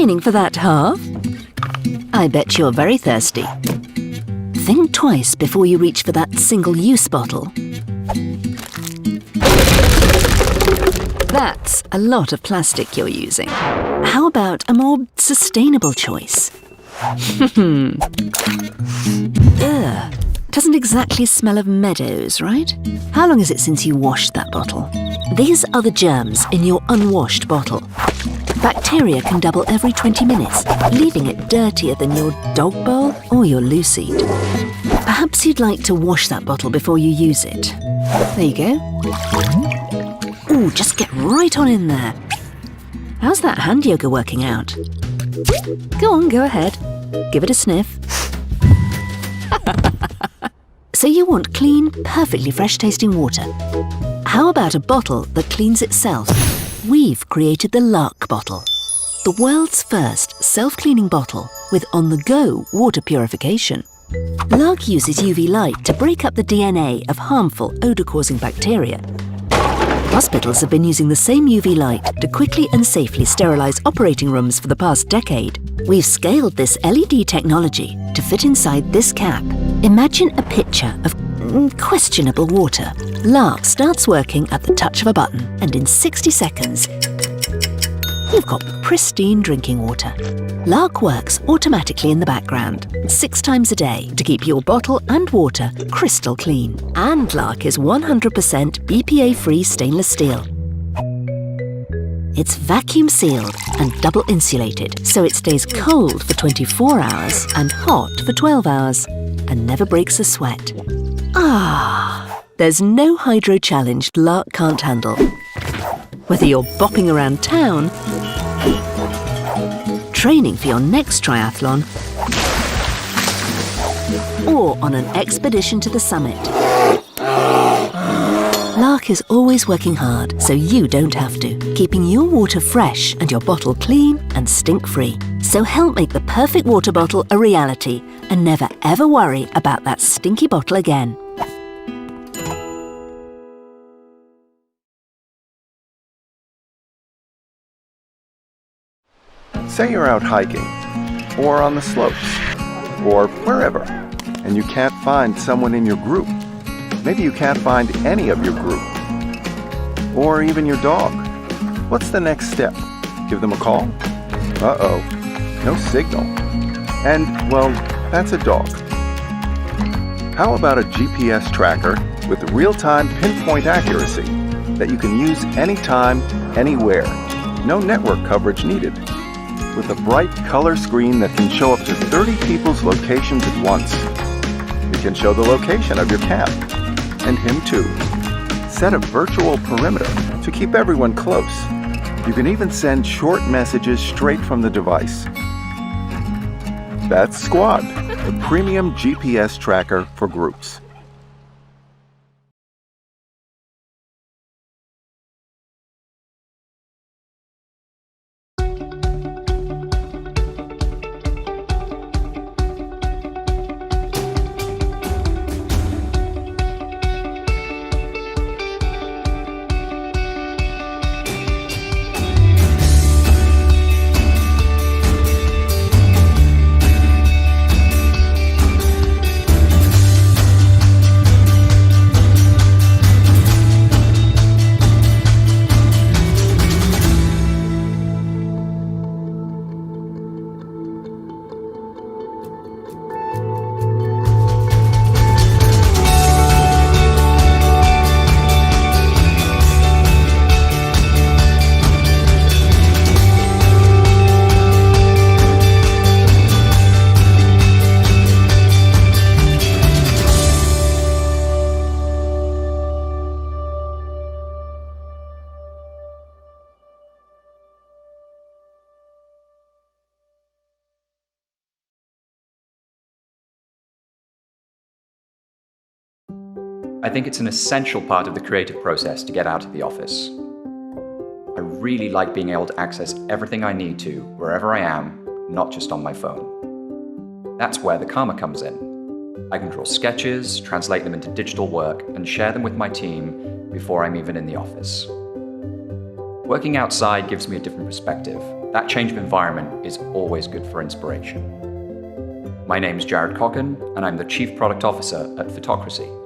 training for that half? I bet you're very thirsty. Think twice before you reach for that single-use bottle. That's a lot of plastic you're using. How about a more sustainable choice? Ugh. Doesn't exactly smell of meadows, right? How long is it since you washed that bottle? These are the germs in your unwashed bottle. Bacteria can double every 20 minutes, leaving it dirtier than your dog bowl or your Lucid. Perhaps you'd like to wash that bottle before you use it. There you go. Ooh, just get right on in there. How's that hand yoga working out? Go on, go ahead. Give it a sniff. So you want clean, perfectly fresh-tasting water. How about a bottle that cleans itself? We've created the Lark bottle, the world's first self-cleaning bottle with on-the-go water purification. Lark uses UV light to break up the DNA of harmful odour-causing bacteria. Hospitals have been using the same UV light to quickly and safely sterilise operating rooms for the past decade. We've scaled this LED technology to fit inside this cap. Imagine a pitcher of questionable water. Lark starts working at the touch of a button, and in 60 seconds, you've got pristine drinking water. Lark works automatically in the background, 6 times a day, to keep your bottle and water crystal clean. And Lark is 100% BPA-free stainless steel. It's vacuum sealed and double insulated, so it stays cold for 24 hours and hot for 12 hours, and never breaks a sweat. Ah, there's no hydro challenge Lark can't handle. Whether you're bopping around town, training for your next triathlon, or on an expedition to the summit, Lark is always working hard so you don't have to, keeping your water fresh and your bottle clean and stink-free. So help make the perfect water bottle a reality and never ever worry about that stinky bottle again. Say you're out hiking, or on the slopes, or wherever, and you can't find someone in your group. Maybe you can't find any of your group, or even your dog. What's the next step? Give them a call? Uh-oh, no signal. And, well, that's a dog. How about a GPS tracker with real-time pinpoint accuracy that you can use anytime, anywhere? No network coverage needed. With a bright color screen that can show up to 30 people's locations at once. It can show the location of your camp, and him too. Set a virtual perimeter to keep everyone close. You can even send short messages straight from the device. That's Squad, the premium GPS tracker for groups. I think it's an essential part of the creative process to get out of the office. I really like being able to access everything I need to wherever I am, not just on my phone. That's where the Karma comes in. I can draw sketches, translate them into digital work, and share them with my team before I'm even in the office. Working outside gives me a different perspective. That change of environment is always good for inspiration. My name is Jared Coggan, and I'm the Chief Product Officer at Photocracy.